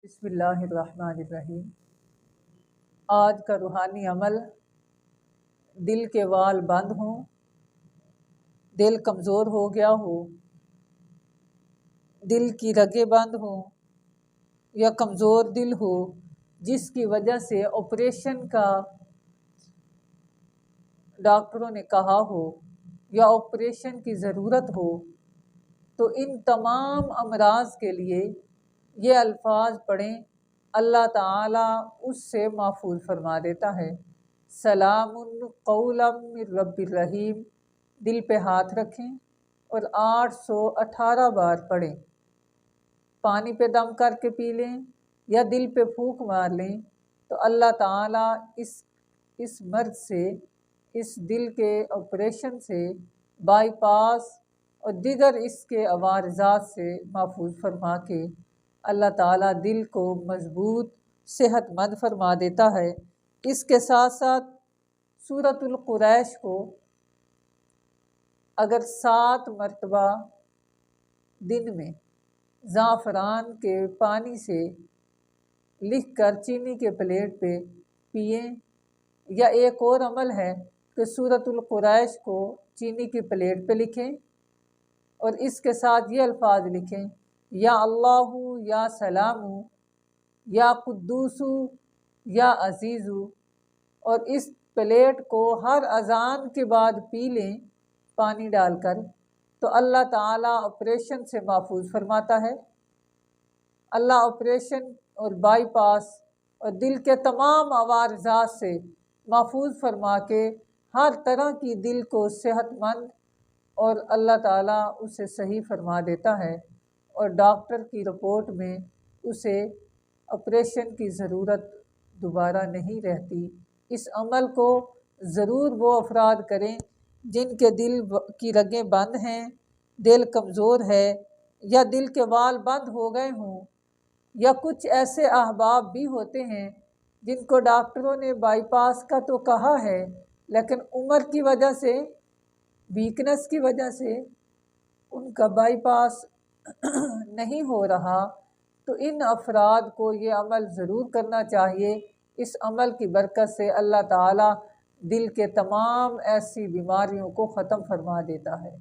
بسم اللہ الرحمن الرحیم۔ آج کا روحانی عمل، دل کے وال بند ہوں، دل کمزور ہو گیا ہو، دل کی رگیں بند ہوں یا کمزور دل ہو جس کی وجہ سے آپریشن کا ڈاکٹروں نے کہا ہو یا آپریشن کی ضرورت ہو، تو ان تمام امراض کے لیے یہ الفاظ پڑھیں، اللہ تعالیٰ اس سے محفوظ فرما دیتا ہے۔ سلام قولا من رب الرحیم، دل پہ ہاتھ رکھیں اور 818 بار پڑھیں۔ پانی پہ دم کر کے پی لیں یا دل پہ پھونک مار لیں تو اللہ تعالیٰ اس مرض سے، اس دل کے آپریشن سے، بائی پاس اور دیگر اس کے عوارضات سے محفوظ فرما کے اللہ تعالیٰ دل کو مضبوط صحت مند فرما دیتا ہے۔ اس کے ساتھ ساتھ سورۃ القریش کو اگر 7 مرتبہ دن میں زعفران کے پانی سے لکھ کر چینی کے پلیٹ پہ پئیں، یا ایک اور عمل ہے کہ سورۃ القریش کو چینی کی پلیٹ پہ لکھیں اور اس کے ساتھ یہ الفاظ لکھیں، یا اللہ یا سلام یا قدوس یا عزیز، اور اس پلیٹ کو ہر اذان کے بعد پی لیں پانی ڈال کر، تو اللہ تعالیٰ آپریشن سے محفوظ فرماتا ہے۔ اللہ آپریشن اور بائی پاس اور دل کے تمام عوارضات سے محفوظ فرما کے ہر طرح کی دل کو صحت مند اور اللہ تعالیٰ اسے صحیح فرما دیتا ہے، اور ڈاکٹر کی رپورٹ میں اسے آپریشن کی ضرورت دوبارہ نہیں رہتی۔ اس عمل کو ضرور وہ افراد کریں جن کے دل کی رگیں بند ہیں، دل کمزور ہے، یا دل کے وال بند ہو گئے ہوں، یا کچھ ایسے احباب بھی ہوتے ہیں جن کو ڈاکٹروں نے بائی پاس کا تو کہا ہے لیکن عمر کی وجہ سے، ویکنس کی وجہ سے ان کا بائی پاس نہیں ہو رہا، تو ان افراد کو یہ عمل ضرور کرنا چاہیے۔ اس عمل کی برکت سے اللہ تعالیٰ دل کے تمام ایسی بیماریوں کو ختم فرما دیتا ہے۔